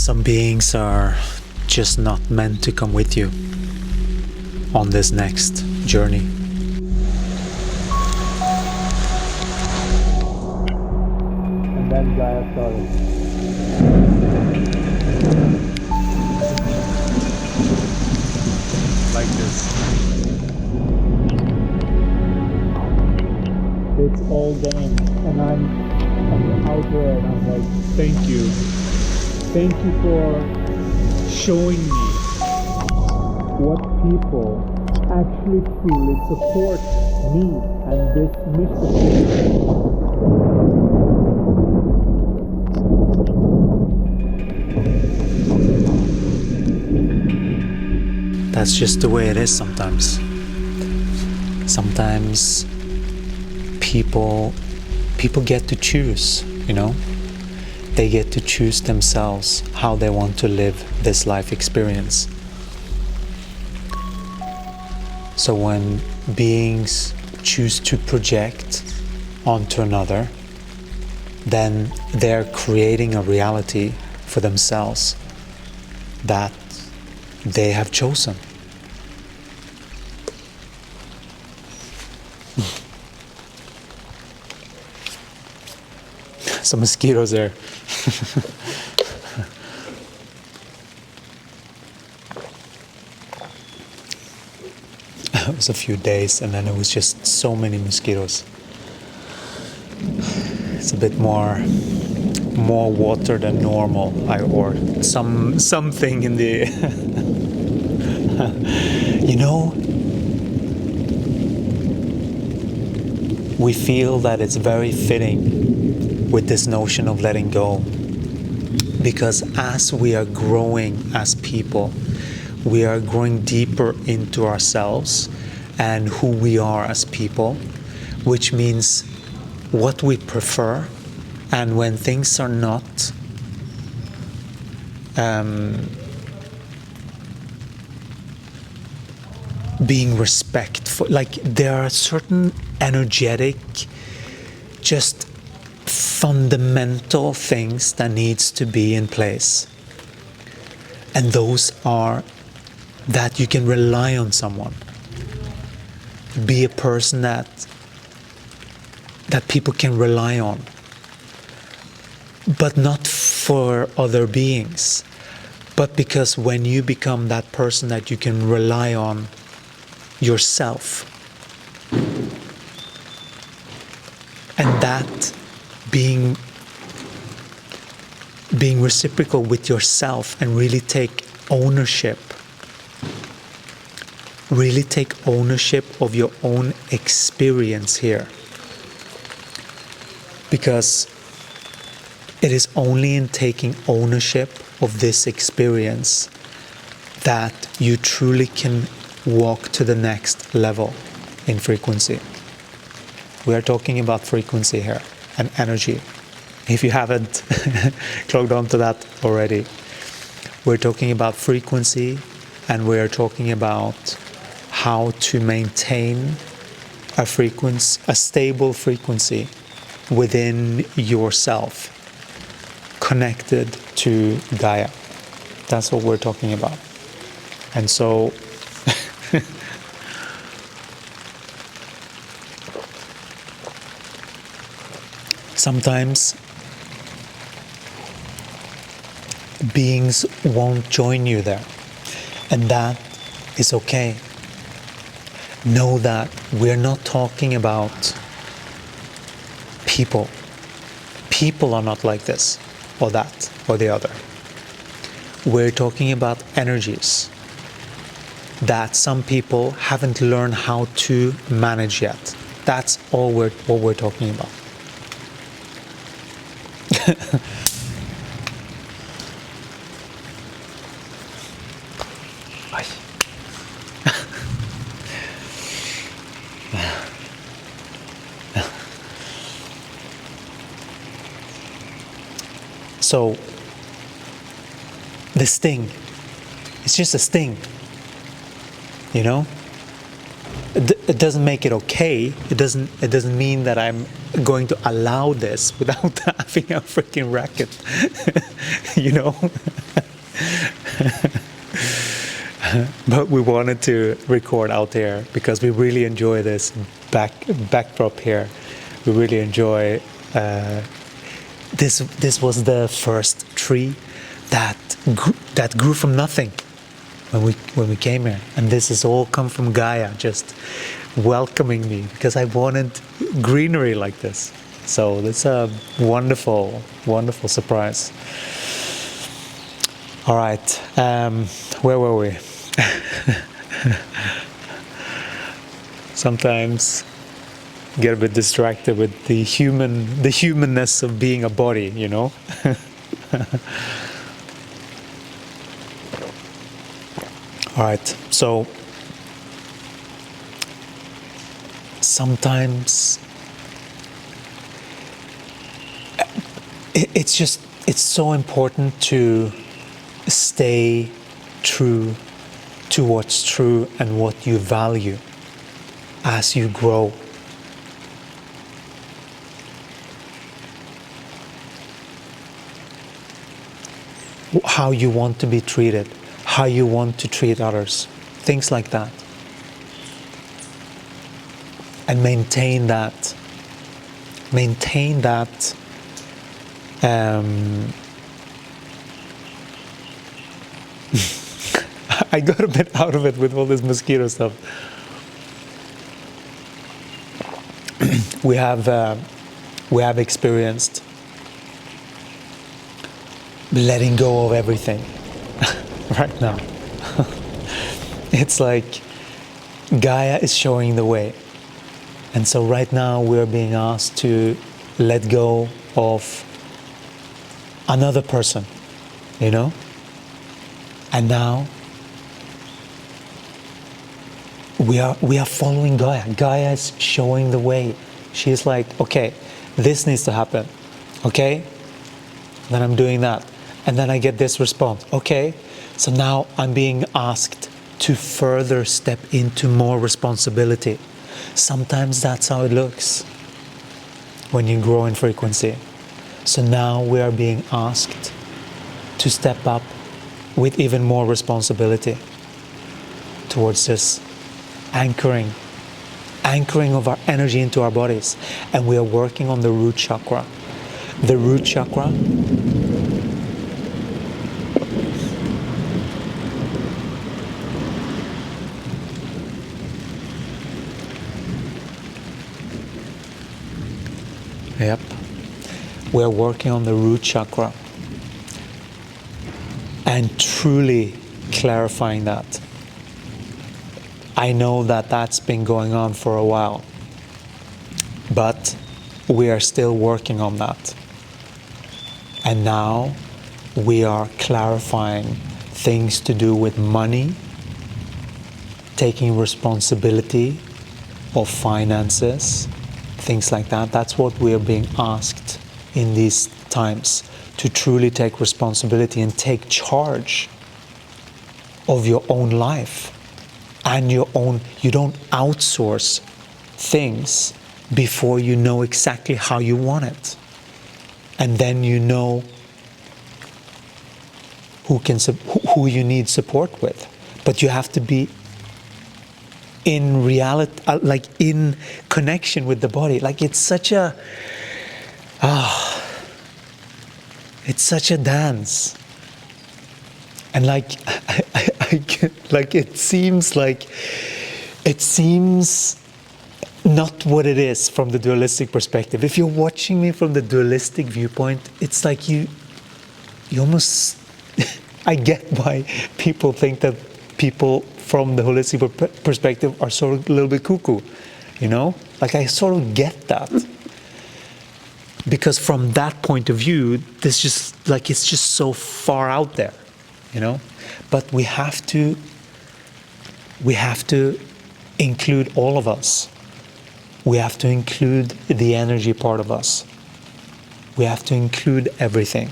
Some beings are just not meant to come with you on this next journey. And then Gaia started. Like this. It's all game, and I'm out there, and I'm like, thank you for showing me what people actually truly support me and this mission. That's just the way it is sometimes. Sometimes people get to choose, you know? They get to choose themselves how they want to live this life experience. So when beings choose to project onto another, then they're creating a reality for themselves that they have chosen. Some mosquitoes there. It was a few days and then it was just so many mosquitoes. It's a bit more water than normal, or something in the you know, we feel that it's very fitting with this notion of letting go, because as we are growing as people, we are growing deeper into ourselves and who we are as people, which means what we prefer. And when things are not being respectful, like there are certain energetic, just fundamental things that needs to be in place, and those are that you can rely on someone, be a person that people can rely on, but not for other beings, but because when you become that person that you can rely on yourself, and that being reciprocal with yourself and really take ownership of your own experience here. Because it is only in taking ownership of this experience that you truly can walk to the next level in frequency. We are talking about frequency here and energy. If you haven't clogged onto that already, we're talking about frequency, and we're talking about how to maintain a stable frequency within yourself, connected to Gaia. That's what we're talking about. And so sometimes beings won't join you there, and that is okay. Know that we're not talking about people. People are not like this or that or the other. We're talking about energies that some people haven't learned how to manage yet. That's all what we're talking about. So the sting, it's just a sting, you know? It doesn't make it okay. It doesn't mean that I'm going to allow this without having a freaking racket, you know. But we wanted to record out there because we really enjoy this backdrop here. We really enjoy this was the first tree that grew from nothing when we came here, and this has all come from Gaia just welcoming me because I wanted greenery like this. So it's a wonderful surprise. All right, where were we? Sometimes get a bit distracted with the humanness of being a body, you know. All right, so sometimes it's so important to stay true to what's true and what you value as you grow. How you want to be treated, how you want to treat others, things like that. And maintain that. I got a bit out of it with all this mosquito stuff. We have experienced letting go of everything right now. It's like Gaia is showing the way. And so right now we're being asked to let go of another person, you know? And now we are following Gaia. Gaia is showing the way. She's like, okay, this needs to happen. Okay? Then I'm doing that. And then I get this response. Okay? So now I'm being asked to further step into more responsibility. Sometimes that's how it looks when you grow in frequency. So now we are being asked to step up with even more responsibility towards this anchoring of our energy into our bodies. And we are working on the root chakra. The root chakra Yep. We're working on the root chakra and truly clarifying that. I know that that's been going on for a while, but we are still working on that. And now we are clarifying things to do with money, taking responsibility of finances, things like that. That's what we are being asked in these times, to truly take responsibility and take charge of your own life and your own. You don't outsource things before you know exactly how you want it, and then you know who you need support with. But you have to be in reality, like in connection with the body. Like it's such a dance, and like like it seems not what it is from the dualistic perspective. If you're watching me from the dualistic viewpoint, it's like you almost I get why people think that people from the holistic perspective are sort of a little bit cuckoo, you know? Like I sort of get that. Because from that point of view, this just like it's just so far out there, you know? But we have to include all of us. We have to include the energy part of us. We have to include everything.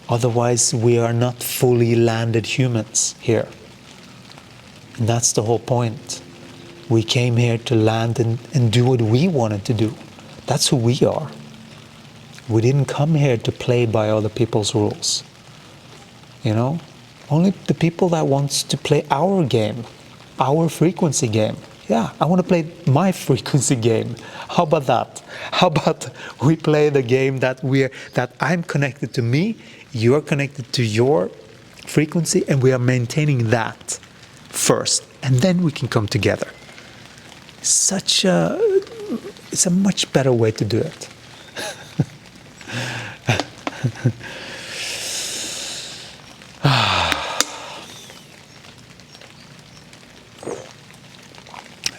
Otherwise, we are not fully landed humans here. And that's the whole point. We came here to land and do what we wanted to do. That's who we are. We didn't come here to play by other people's rules. You know? Only the people that wants to play our game, our frequency game. Yeah, I want to play my frequency game. How about that? How about we play the game that I'm connected to me, you're connected to your frequency, and we are maintaining that first, and then we can come together. It's a much better way to do it.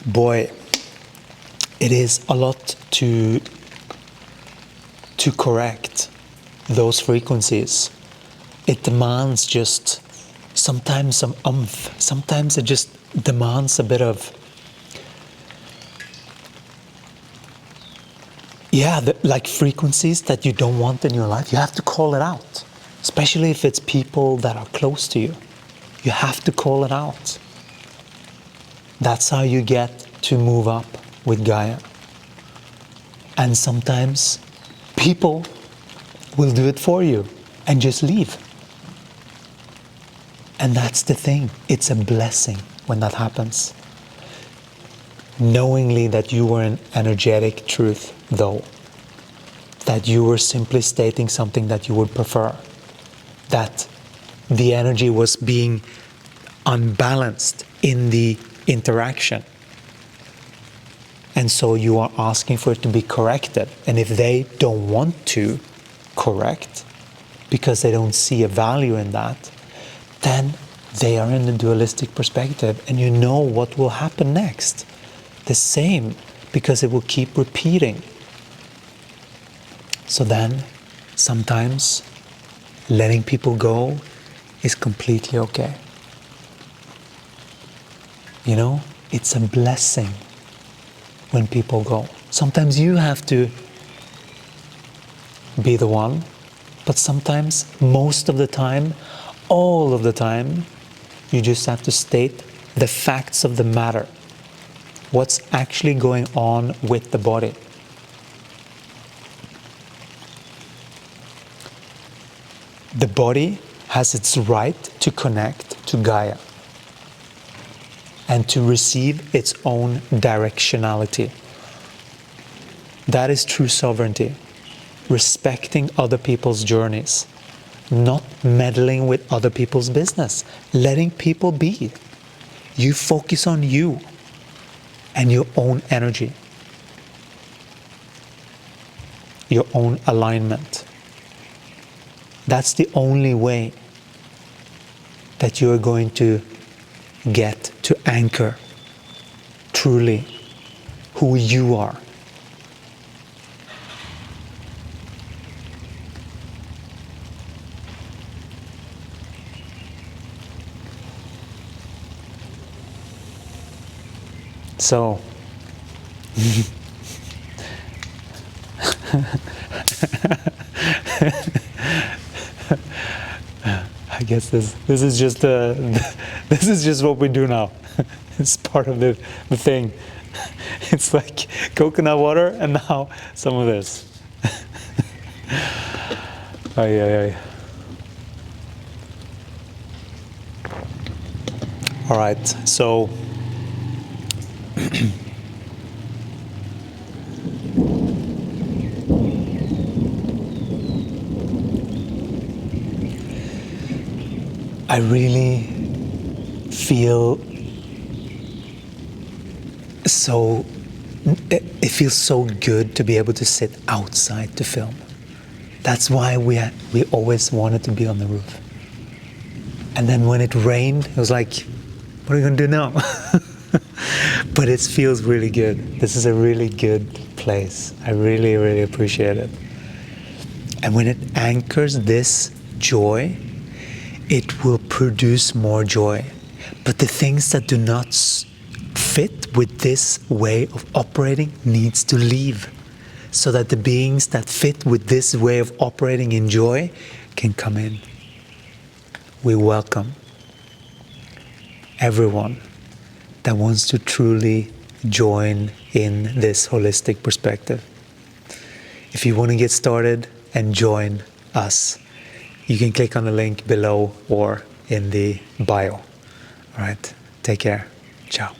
Boy, it is a lot to correct those frequencies. It demands just sometimes some umph. Sometimes it just demands a bit of, like frequencies that you don't want in your life. You have to call it out, especially if it's people that are close to you. You have to call it out. That's how you get to move up with Gaia. And sometimes people will do it for you and just leave. And that's the thing. It's a blessing when that happens. Knowingly that you were an energetic truth, though. That you were simply stating something that you would prefer. That the energy was being unbalanced in the interaction. And so you are asking for it to be corrected. And if they don't want to correct, because they don't see a value in that, then they are in the dualistic perspective, and you know what will happen next. The same, because it will keep repeating. So then, sometimes, letting people go is completely okay. You know, it's a blessing when people go. Sometimes you have to be the one, but sometimes, most of the time, all of the time, you just have to state the facts of the matter. What's actually going on with the body. The body has its right to connect to Gaia and to receive its own directionality. That is true sovereignty. Respecting other people's journeys. Not meddling with other people's business. Letting people be. You focus on you and your own energy. Your own alignment. That's the only way that you are going to get to anchor truly who you are. So, I guess this is just this is just what we do now. It's part of the thing. It's like coconut water and now some of this. Ay, ay, ay. All right, so I really feel so, it feels so good to be able to sit outside to film. That's why we always wanted to be on the roof. And then when it rained, it was like, what are we going to do now? But it feels really good. This is a really good place. I really, really appreciate it. And when it anchors this joy, it will produce more joy. But the things that do not fit with this way of operating needs to leave, so that the beings that fit with this way of operating in joy can come in. We welcome everyone that wants to truly join in this holistic perspective. If you want to get started and join us, you can click on the link below or in the bio. All right, take care. Ciao.